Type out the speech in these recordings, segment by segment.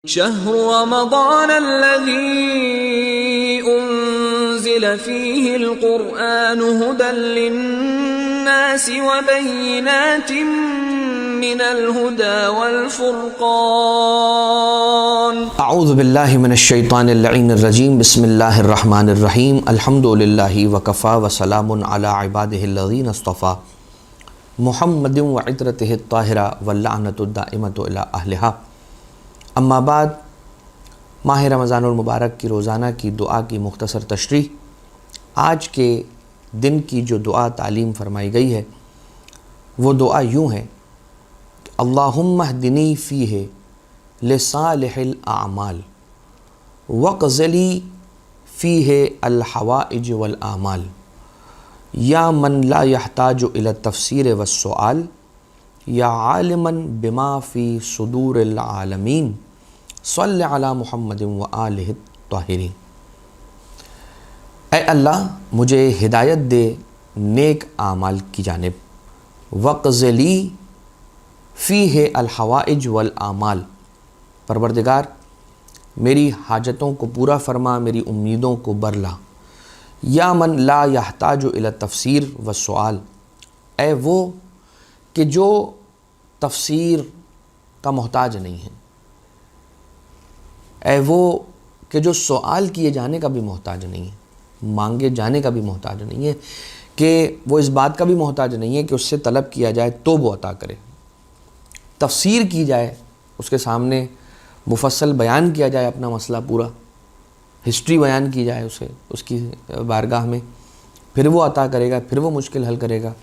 شهر رمضان الذي أنزل فيه القرآن هدى للناس وبينات من الهدى والفرقان اعوذ باللہ من الشیطان اللعین الرجیم بسم اللہ الرحمن الرحیم الحمد للہ وکفا وسلام علی عبادہ الذین اصطفیٰ محمد وعطرتہ الطاہرہ واللعنۃ الدائمۃ الی اہلہا اما بعد ماہ رمضان المبارک کی روزانہ کی دعا کی مختصر تشریح۔ آج کے دن کی جو دعا تعلیم فرمائی گئی ہے وہ دعا یوں ہے کہ اللہم اہدنی فیہ لصالح الاعمال وقض لی فیہ الحوائج والآمال یا من لا یحتاج الی التفسیر والسؤال یا عالما بما فی صدور العالمین صلی علی محمد وآلہ الطاہرین۔ اے اللہ مجھے ہدایت دے نیک اعمال کی جانب، وقض لی فیہ الحوائج والآمال، پروردگار میری حاجتوں کو پورا فرما، میری امیدوں کو برلا۔ یا من لا یحتاج الی التفسیر والسؤال، اے وہ کہ جو تفسیر کا محتاج نہیں ہے، اے وہ کہ جو سوال کیے جانے کا بھی محتاج نہیں ہے، مانگے جانے کا بھی محتاج نہیں ہے، کہ وہ اس بات کا بھی محتاج نہیں ہے کہ اس سے طلب کیا جائے تو وہ عطا کرے، تفسیر کی جائے، اس کے سامنے مفصل بیان کیا جائے اپنا مسئلہ پورا، ہسٹری بیان کی جائے اسے اس کی بارگاہ میں، پھر وہ عطا کرے گا، پھر وہ مشکل حل کرے گا۔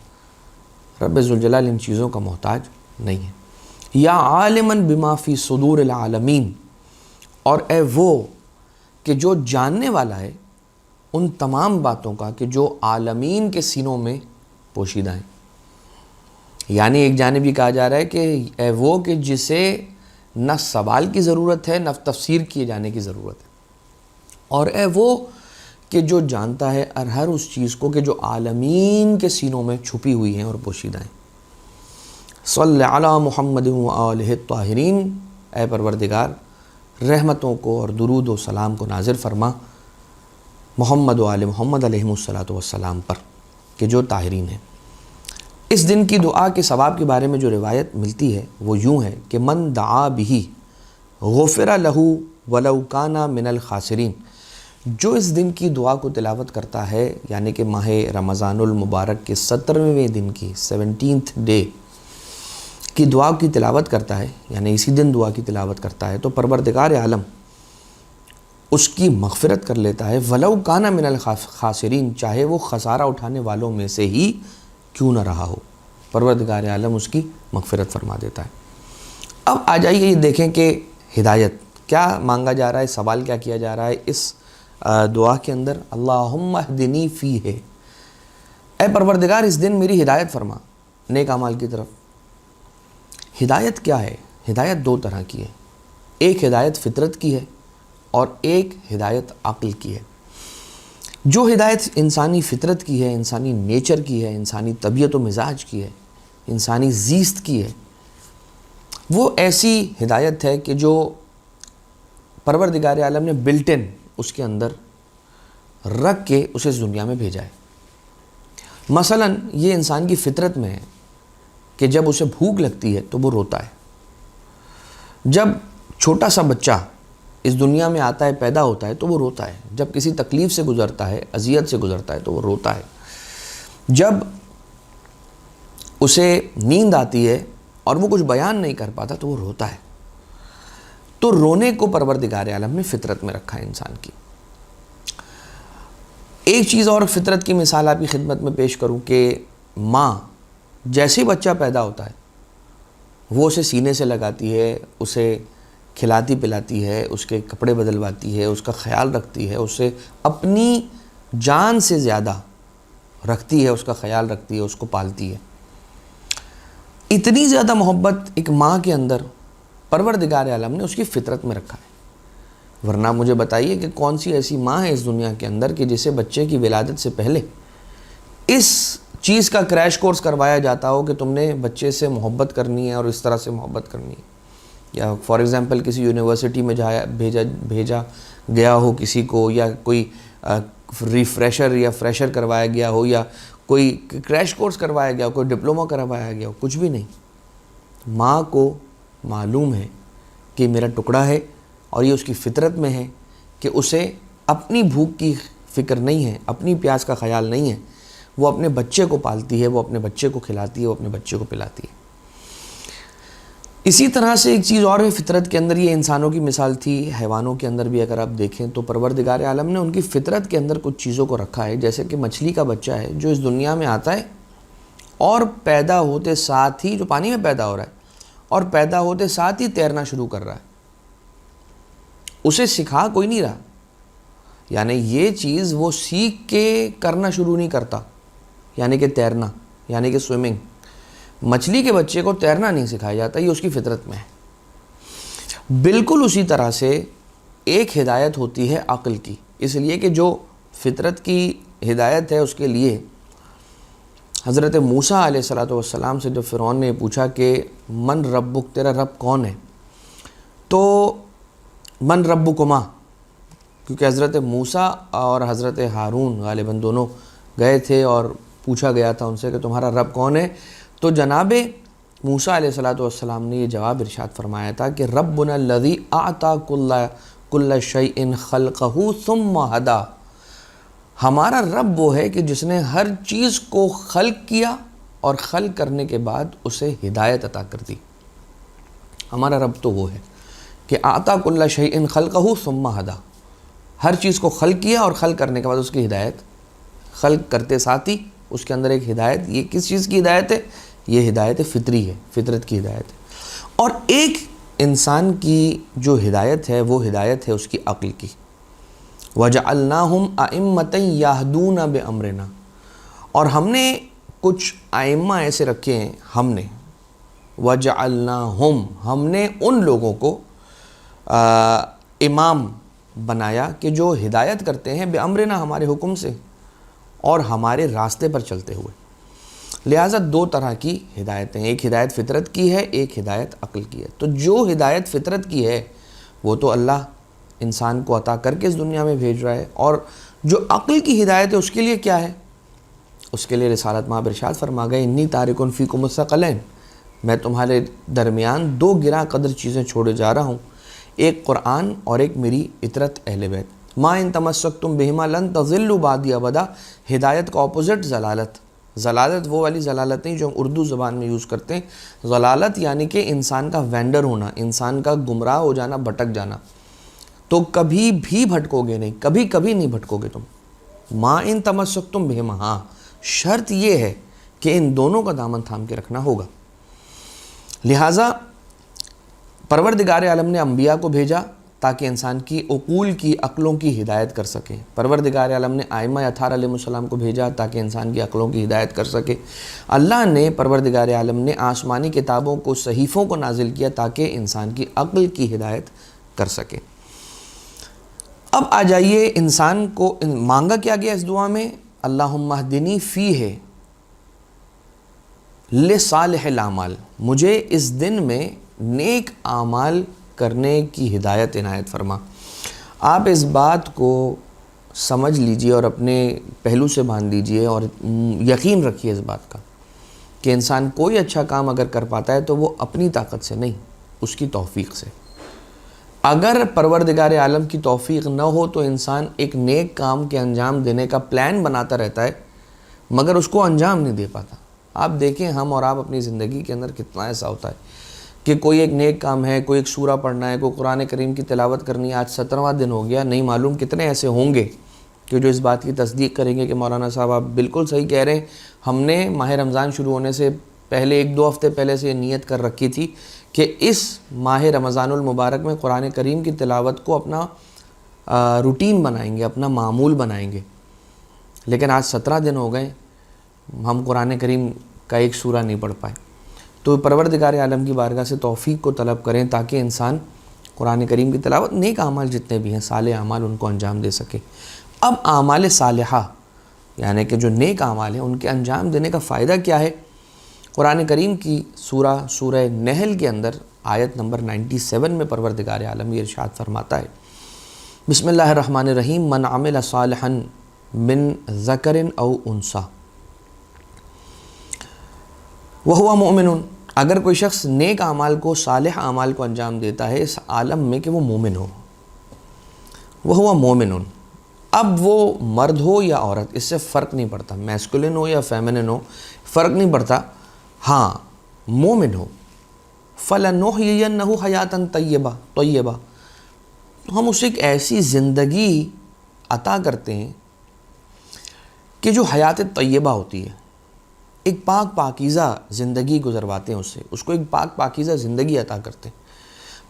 رب ذوالجلال ان چیزوں کا محتاج نہیں ہے۔ یا عالما بما فی صدور العالمین، اور اے وہ کہ جو جاننے والا ہے ان تمام باتوں کا کہ جو عالمین کے سینوں میں پوشیدہ ہیں۔ یعنی ایک جانب یہ کہا جا رہا ہے کہ اے وہ کہ جسے نہ سوال کی ضرورت ہے نہ تفسیر کیے جانے کی ضرورت ہے، اور اے وہ کہ جو جانتا ہے ہر اس چیز کو کہ جو عالمین کے سینوں میں چھپی ہوئی ہیں اور پوشیدہ ہیں۔ صلی علی محمد وآلہ الطاہرین، اے پروردگار رحمتوں کو اور درود و سلام کو نازل فرما محمد و آل محمد علیہم الصلاۃ والسلام پر کہ جو طاہرین ہیں۔ اس دن کی دعا کے ثواب کے بارے میں جو روایت ملتی ہے وہ یوں ہے کہ من دعا بہ غفر لہ ولو کان من الخاسرین، جو اس دن کی دعا کو تلاوت کرتا ہے، یعنی کہ ماہ رمضان المبارک کے 17ویں دن کی 17th ڈے کی دعا کی تلاوت کرتا ہے، یعنی اسی دن دعا کی تلاوت کرتا ہے، تو پروردگار عالم اس کی مغفرت کر لیتا ہے، ولو کان من الخاسرین، چاہے وہ خسارہ اٹھانے والوں میں سے ہی کیوں نہ رہا ہو، پروردگار عالم اس کی مغفرت فرما دیتا ہے۔ اب آ جائیے یہ دیکھیں کہ ہدایت کیا مانگا جا رہا ہے، سوال کیا کیا جا رہا ہے اس دعا کے اندر۔ اللہم اہدنی فیہ، اے پروردگار اس دن میری ہدایت فرما نیک اعمال کی طرف۔ ہدایت کیا ہے؟ ہدایت دو طرح کی ہے، ایک ہدایت فطرت کی ہے اور ایک ہدایت عقل کی ہے۔ جو ہدایت انسانی فطرت کی ہے، انسانی نیچر کی ہے، انسانی طبیعت و مزاج کی ہے، انسانی زیست کی ہے، وہ ایسی ہدایت ہے کہ جو پروردگار عالم نے بلٹ ان اس کے اندر رکھ کے اسے اس دنیا میں بھیجا ہے۔ مثلا یہ انسان کی فطرت میں ہے کہ جب اسے بھوک لگتی ہے تو وہ روتا ہے، جب چھوٹا سا بچہ اس دنیا میں آتا ہے پیدا ہوتا ہے تو وہ روتا ہے، جب کسی تکلیف سے گزرتا ہے، اذیت سے گزرتا ہے تو وہ روتا ہے، جب اسے نیند آتی ہے اور وہ کچھ بیان نہیں کر پاتا تو وہ روتا ہے۔ تو رونے کو پروردگار عالم نے فطرت میں رکھا ہے انسان کی۔ ایک چیز اور فطرت کی مثال آپ کی خدمت میں پیش کروں کہ ماں جیسے بچہ پیدا ہوتا ہے وہ اسے سینے سے لگاتی ہے، اسے کھلاتی پلاتی ہے، اس کے کپڑے بدلواتی ہے، اس کا خیال رکھتی ہے، اسے اپنی جان سے زیادہ رکھتی ہے، اس کا خیال رکھتی ہے، اس کو پالتی ہے۔ اتنی زیادہ محبت ایک ماں کے اندر پروردگار عالم نے اس کی فطرت میں رکھا ہے۔ ورنہ مجھے بتائیے کہ کون سی ایسی ماں ہے اس دنیا کے اندر کہ جسے بچے کی ولادت سے پہلے اس چیز کا کریش کورس کروایا جاتا ہو کہ تم نے بچے سے محبت کرنی ہے اور اس طرح سے محبت کرنی ہے۔ یا فار ایگزامپل کسی یونیورسٹی میں بھیجا گیا ہو کسی کو، یا کوئی ریفریشر یا فریشر کروایا گیا ہو، یا کوئی کریش کورس کروایا گیا ہو، کوئی ڈپلومہ کروایا گیا ہو، کچھ بھی نہیں. ماں کو معلوم ہے کہ میرا ٹکڑا ہے، اور یہ اس کی فطرت میں ہے کہ اسے اپنی بھوک کی فکر نہیں ہے، اپنی پیاس کا خیال نہیں ہے. وہ اپنے بچے کو پالتی ہے، وہ اپنے بچے کو کھلاتی ہے، وہ اپنے بچے کو پلاتی ہے. اسی طرح سے ایک چیز اور ہے فطرت کے اندر، یہ انسانوں کی مثال تھی، حیوانوں کے اندر بھی اگر آپ دیکھیں تو پروردگار عالم نے ان کی فطرت کے اندر کچھ چیزوں کو رکھا ہے. جیسے کہ مچھلی کا بچہ ہے جو اس دنیا میں آتا ہے اور پیدا ہوتے ساتھ ہی، جو پانی میں پیدا ہو رہا ہے اور پیدا ہوتے ساتھ ہی تیرنا شروع کر رہا ہے. اسے سکھا کوئی نہیں رہا، یعنی یہ چیز وہ سیکھ کے کرنا شروع نہیں کرتا، یعنی کہ تیرنا، یعنی کہ سوئمنگ. مچھلی کے بچے کو تیرنا نہیں سکھایا جاتا، یہ اس کی فطرت میں ہے. بالکل اسی طرح سے ایک ہدایت ہوتی ہے عقل کی، اس لیے کہ جو فطرت کی ہدایت ہے اس کے لیے حضرت موسیٰ علیہ السلام سے جب فرعون نے پوچھا کہ من ربک، تیرا رب کون ہے، تو من ربکما، کیونکہ حضرت موسیٰ اور حضرت ہارون غالباً دونوں گئے تھے اور پوچھا گیا تھا ان سے کہ تمہارا رب کون ہے. تو جناب موسیٰ علیہ السلام نے یہ جواب ارشاد فرمایا تھا کہ ربنا الذی اعطی کل شیء خلقہ ثم ہدی، ہمارا رب وہ ہے کہ جس نے ہر چیز کو خلق کیا اور خلق کرنے کے بعد اسے ہدایت عطا کر دی. ہمارا رب تو وہ ہے کہ اعطی کل شیء خلقہ ثم ہدی، ہر چیز کو خلق کیا اور خلق کرنے کے بعد اس کی ہدایت، خلق کرتے ساتھ ہی اس کے اندر ایک ہدایت. یہ کس چیز کی ہدایت ہے؟ یہ ہدایت فطری ہے، فطرت کی ہدایت ہے. اور ایک انسان کی جو ہدایت ہے وہ ہدایت ہے اس کی عقل کی. وَجَعَلْنَاهُمْ أَئِمَّةً يَهْدُونَ بِأَمْرِنَا، اور ہم نے کچھ ائمہ ایسے رکھے ہیں، ہم نے وَجَعَلْنَاهُمْ، ہم نے ان لوگوں کو امام بنایا کہ جو ہدایت کرتے ہیں بِأَمْرِنَا، ہمارے حکم سے اور ہمارے راستے پر چلتے ہوئے. لہٰذا دو طرح کی ہدایتیں، ایک ہدایت فطرت کی ہے، ایک ہدایت عقل کی ہے. تو جو ہدایت فطرت کی ہے وہ تو اللہ انسان کو عطا کر کے اس دنیا میں بھیج رہا ہے، اور جو عقل کی ہدایت ہے اس کے لیے کیا ہے؟ اس کے لیے رسالت مآب ارشاد فرما گئے انی تارک فیکم الثقلین، میں تمہارے درمیان دو گراں قدر چیزیں چھوڑے جا رہا ہوں، ایک قرآن اور ایک میری اطرت اہل بیت. ما ان تمسکتم بہما لن تضلوا بعدی ابدا، ہدایت کا اپوزٹ ضلالت. ضلالت وہ والی ضلالت نہیں جو ہم اردو زبان میں یوز کرتے ہیں. ضلالت یعنی کہ انسان کا وینڈر ہونا، انسان کا گمراہ ہو جانا، بھٹک جانا. تو کبھی بھی بھٹکو گے نہیں، کبھی نہیں بھٹکو گے تم. ما ان تمسکتم بہما، ہاں شرط یہ ہے کہ ان دونوں کا دامن تھام کے رکھنا ہوگا. لہٰذا پروردگار عالم نے انبیاء کو بھیجا تاکہ انسان کی عقول کی، عقلوں کی ہدایت کر سکے. پروردگار عالم نے ائمہ اطہار علیہ السلام کو بھیجا تاکہ انسان کی عقلوں کی ہدایت کر سکے. اللہ نے، پروردگار عالم نے آسمانی کتابوں کو، صحیفوں کو نازل کیا تاکہ انسان کی عقل کی ہدایت کر سکے. اب آ جائیے انسان کو مانگا کیا گیا اس دعا میں؟ اللہم اہدنی فیہ لصالح الاعمال، مجھے اس دن میں نیک اعمال کرنے کی ہدایت عنایت فرما. آپ اس بات کو سمجھ لیجئے اور اپنے پہلو سے باندھ لیجئے اور یقین رکھیے اس بات کا کہ انسان کوئی اچھا کام اگر کر پاتا ہے تو وہ اپنی طاقت سے نہیں، اس کی توفیق سے. اگر پروردگار عالم کی توفیق نہ ہو تو انسان ایک نیک کام کے انجام دینے کا پلان بناتا رہتا ہے مگر اس کو انجام نہیں دے پاتا. آپ دیکھیں ہم اور آپ اپنی زندگی کے اندر کتنا ایسا ہوتا ہے کہ کوئی ایک نیک کام ہے، کوئی ایک سورہ پڑھنا ہے، کوئی قرآن کریم کی تلاوت کرنی ہے. آج 17واں دن ہو گیا، نہیں معلوم کتنے ایسے ہوں گے کہ جو اس بات کی تصدیق کریں گے کہ مولانا صاحب آپ بالکل صحیح کہہ رہے ہیں. ہم نے ماہ رمضان شروع ہونے سے پہلے 1-2 ہفتے پہلے سے یہ نیت کر رکھی تھی کہ اس ماہ رمضان المبارک میں قرآن کریم کی تلاوت کو اپنا روٹین بنائیں گے، اپنا معمول بنائیں گے. لیکن آج 17 دن ہو گئے، ہم قرآن کریم کا ایک سورہ نہیں پڑھ پائے. تو پروردگار عالم کی بارگاہ سے توفیق کو طلب کریں تاکہ انسان قرآن کریم کی تلاوت، نیک اعمال جتنے بھی ہیں، صالح اعمال، ان کو انجام دے سکے. اب اعمال صالحہ یعنی کہ جو نیک اعمال ہیں ان کے انجام دینے کا فائدہ کیا ہے؟ قرآن کریم کی سورہ نحل کے اندر آیت نمبر 97 میں پروردگار عالم یہ ارشاد فرماتا ہے، بسم اللہ الرحمن الرحیم، من عمل صالحا من ذکر او انثی وہو مومن، اگر کوئی شخص نیک اعمال کو، صالح اعمال کو انجام دیتا ہے اس عالم میں کہ وہ مومن ہو، وہو مومن، اب وہ مرد ہو یا عورت، اس سے فرق نہیں پڑتا، میسکولن ہو یا فیمنن ہو، فرق نہیں پڑتا، ہاں مومن ہو، فَلَنُحْيِيَنَّهُ حَيَاتًا طَيِّبَةً، تو ہم اسے ایک ایسی زندگی عطا کرتے ہیں کہ جو حیات طیبہ ہوتی ہے، ایک پاک پاکیزہ زندگی گزرواتے ہیں اس کو ایک پاک پاکیزہ زندگی عطا کرتے ہیں،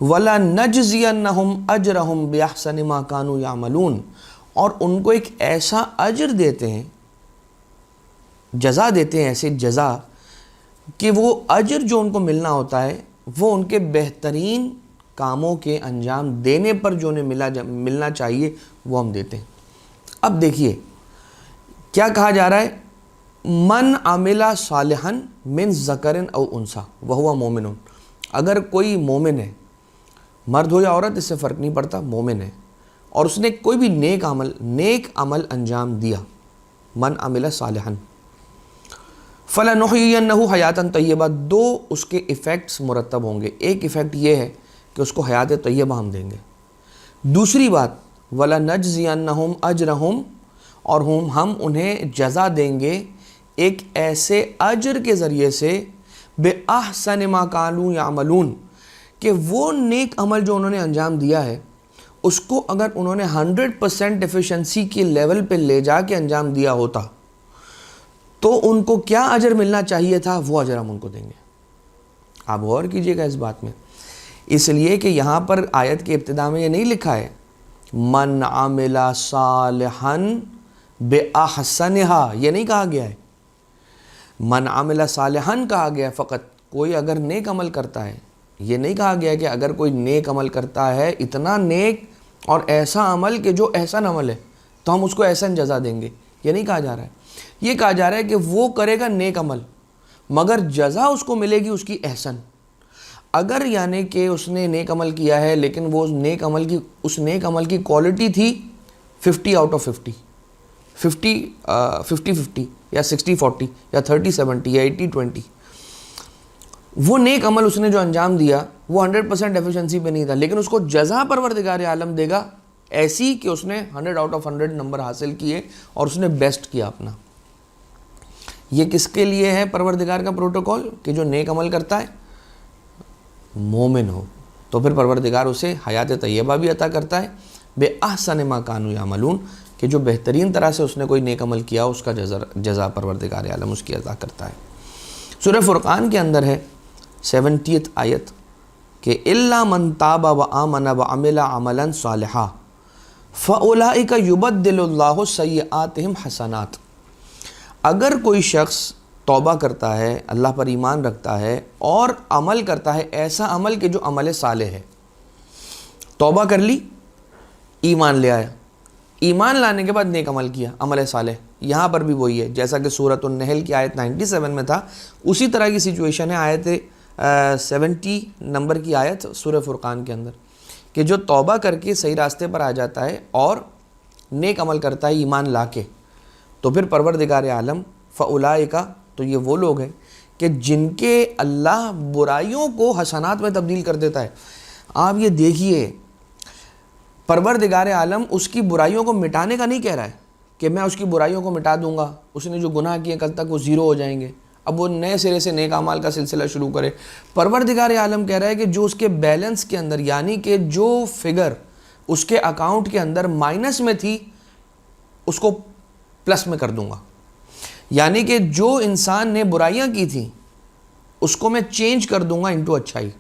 وَلَنَجْزِيَنَّهُمْ أَجْرَهُمْ بِأَحْسَنِ مَا كَانُوا يَعْمَلُونَ، اور ان کو ایک ایسا اجر دیتے ہیں، جزا دیتے ہیں، ایسے جزا کہ وہ اجر جو ان کو ملنا ہوتا ہے وہ ان کے بہترین کاموں کے انجام دینے پر جو انہیں ملنا چاہیے وہ ہم دیتے ہیں۔ اب دیکھیے کیا کہا جا رہا ہے، من عمل صالحا من ذکر او انثی وہو مومن، اگر کوئی مومن ہے، مرد ہو یا عورت اس سے فرق نہیں پڑتا، مومن ہے، اور اس نے کوئی بھی نیک عمل انجام دیا، من عمل صالحا، فَلَنُحْيِيَنَّهُ حَيَاتًا طَيِّبَةً، دو اس کے ایفیکٹس مرتب ہوں گے، ایک ایفیکٹ یہ ہے کہ اس کو حیات طیبہ ہم دیں گے، دوسری بات وَلَنَجْزِيَنَّهُمْ أَجْرَهُمْ، اور ہم انہیں جزا دیں گے ایک ایسے اجر کے ذریعے سے بِأَحْسَنِ مَا كَانُوا يَعْمَلُونَ، کہ وہ نیک عمل جو انہوں نے انجام دیا ہے اس کو اگر انہوں نے 100% ایفیشنسی کے لیول پہ لے جا کے انجام دیا ہوتا تو ان کو کیا اجر ملنا چاہیے تھا وہ اجر ہم ان کو دیں گے۔ آپ غور کیجئے گا اس بات میں، اس لیے کہ یہاں پر آیت کے ابتدا میں یہ نہیں لکھا ہے من عمل صالحا بأحسنها، یہ نہیں کہا گیا ہے، من عمل صالحا کہا گیا ہے فقط، کوئی اگر نیک عمل کرتا ہے، یہ نہیں کہا گیا کہ اگر کوئی نیک عمل کرتا ہے، اتنا نیک اور ایسا عمل کہ جو احسن عمل ہے تو ہم اس کو احسن جزا دیں گے، یہ نہیں کہا جا رہا ہے، یہ کہا جا رہا ہے کہ وہ کرے گا نیک عمل مگر جزا اس کو ملے گی اس کی احسن، اگر یعنی کہ اس نے نیک عمل کیا ہے لیکن وہ اس نیک عمل کی کوالٹی تھی 50 آؤٹ آف 50 یا 60-40 یا 30-70 یا 80-20، وہ نیک عمل اس نے جو انجام دیا وہ 100% ایفیشنسی پہ نہیں تھا، لیکن اس کو جزا پروردگار عالم دے گا ایسی کہ اس نے 100 آؤٹ آف 100 نمبر حاصل کیے اور اس نے بیسٹ کیا اپنا۔ یہ کس کے لیے ہے پروردگار کا پروٹوکول کہ جو نیک عمل کرتا ہے مومن ہو، تو پھر پروردگار اسے حیات طیبہ بھی عطا کرتا ہے بے احسن ما کانوا یعملون، کہ جو بہترین طرح سے اس نے کوئی نیک عمل کیا اس کا جزا پروردگار عالم اس کی عطا کرتا ہے۔ سورہ فرقان کے اندر ہے 70 آیت کہ الا من تاب وآمن وعمل عملا صالحا فاولئک یبدل اللہ سیئاتہم حسنات، اگر کوئی شخص توبہ کرتا ہے، اللہ پر ایمان رکھتا ہے اور عمل کرتا ہے ایسا عمل کہ جو عمل صالح ہے، توبہ کر لی، ایمان لے آیا، ایمان لانے کے بعد نیک عمل کیا، عمل صالح، یہاں پر بھی وہی ہے جیسا کہ سورۃ النحل کی آیت 97 میں تھا، اسی طرح کی سچویشن ہے آیت 70 نمبر کی آیت سورہ فرقان کے اندر، کہ جو توبہ کر کے صحیح راستے پر آ جاتا ہے اور نیک عمل کرتا ہے ایمان لا کے، تو پھر پروردگار عالم فاولئک، تو یہ وہ لوگ ہیں کہ جن کے اللہ برائیوں کو حسنات میں تبدیل کر دیتا ہے۔ آپ یہ دیکھیے پروردگار عالم اس کی برائیوں کو مٹانے کا نہیں کہہ رہا ہے کہ میں اس کی برائیوں کو مٹا دوں گا، اس نے جو گناہ کیے کل تک وہ زیرو ہو جائیں گے، اب وہ نئے سرے سے نیک اعمال کا سلسلہ شروع کرے۔ پروردگار عالم کہہ رہا ہے کہ جو اس کے بیلنس کے اندر، یعنی کہ جو فگر اس کے اکاؤنٹ کے اندر مائنس میں تھی اس کو پلس میں کر دوں گا، یعنی کہ جو انسان نے برائیاں کی تھیں اس کو میں چینج کر دوں گا انٹو اچھائی،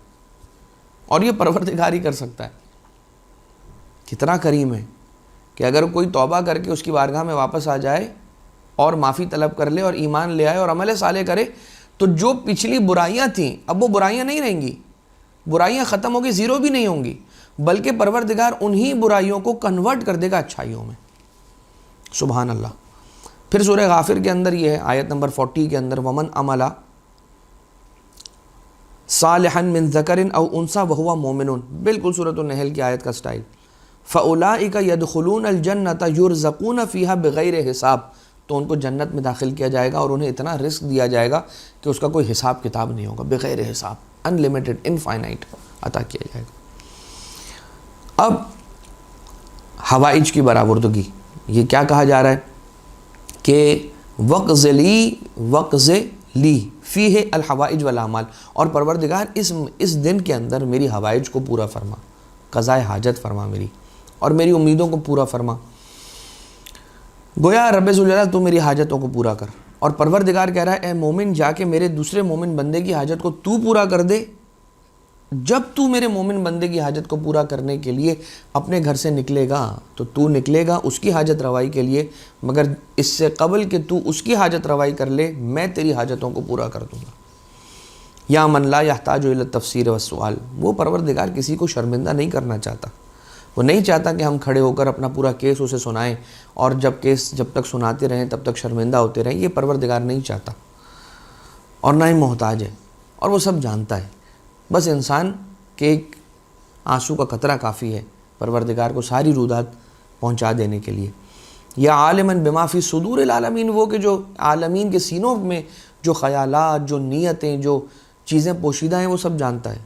اور یہ پروردگار ہی کر سکتا ہے۔ کتنا کریم ہے کہ اگر کوئی توبہ کر کے اس کی بارگاہ میں واپس آ جائے اور معافی طلب کر لے اور ایمان لے آئے اور عمل صالح کرے، تو جو پچھلی برائیاں تھیں اب وہ برائیاں نہیں رہیں گی، برائیاں ختم ہو گئی، زیرو بھی نہیں ہوں گی، بلکہ پروردگار انہی برائیوں کو کنورٹ کر دے گا اچھائیوں میں۔ سبحان اللہ۔ پھر سورہ غافر کے اندر یہ ہے آیت نمبر 40 کے اندر ومن عملہ صالحا من ذکر او انثى وهو مؤمن، بالکل سورۃ النحل کی آیت کا سٹائل. فاولئک يدخلون الجنة يرزقون فيها بغیر حساب، تو ان کو جنت میں داخل کیا جائے گا اور انہیں اتنا رزق دیا جائے گا کہ اس کا کوئی حساب کتاب نہیں ہوگا، بغیر حساب، انلمیٹڈ، انفائنائٹ عطا کیا جائے گا. اب حوائج کی برآوردگی، یہ کیا کہا جا رہا ہے کہ وقض لی فیہ الحوائج والاعمال، اور پروردگار اس دن کے اندر میری حوائج کو پورا فرما، قضاء حاجت فرما میری، اور میری امیدوں کو پورا فرما. گویا رب ذوالجلال تو میری حاجتوں کو پورا کر، اور پروردگار کہہ رہا ہے اے مومن جا کے میرے دوسرے مومن بندے کی حاجت کو تو پورا کر دے. جب تو میرے مومن بندے کی حاجت کو پورا کرنے کے لیے اپنے گھر سے نکلے گا تو نکلے گا اس کی حاجت روائی کے لیے، مگر اس سے قبل کہ تو اس کی حاجت روائی کر لے میں تیری حاجتوں کو پورا کر دوں گا. یا من لا یحتاج الی التفسیر والسؤال، وہ پروردگار کسی کو شرمندہ نہیں کرنا چاہتا، وہ نہیں چاہتا کہ ہم کھڑے ہو کر اپنا پورا کیس اسے سنائیں اور جب تک سناتے رہیں تب تک شرمندہ ہوتے رہیں. یہ پروردگار نہیں چاہتا اور نہ ہی محتاج ہے، اور وہ سب جانتا ہے. بس انسان کے ایک آنسو کا قطرہ کافی ہے پروردگار کو ساری رودات پہنچا دینے کے لیے. یا عالما بما فی صدور العالمین، وہ کہ جو عالمین کے سینوں میں جو خیالات، جو نیتیں، جو چیزیں پوشیدہ ہیں وہ سب جانتا ہے.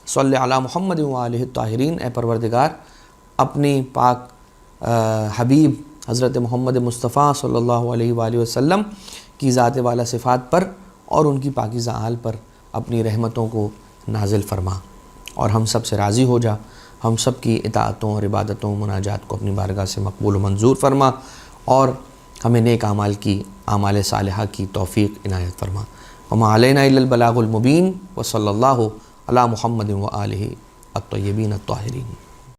صلی علی محمد و آلہ الطاہرین، اے پروردگار اپنی پاک حبیب حضرت محمد مصطفیٰ صلی اللہ علیہ وآلہ وسلم کی ذات والا صفات پر اور ان کی پاکیزہ آل پر اپنی رحمتوں کو نازل فرما، اور ہم سب سے راضی ہو جا. ہم سب کی اطاعتوں اور عبادتوں مناجات کو اپنی بارگاہ سے مقبول و منظور فرما، اور ہمیں نیک اعمال کی، اعمال صالحہ کی توفیق عنایت فرما. وما علینا الا البلاغ المبین، وصلی اللہ علی محمد و آلہ الطیبین الطاہرین.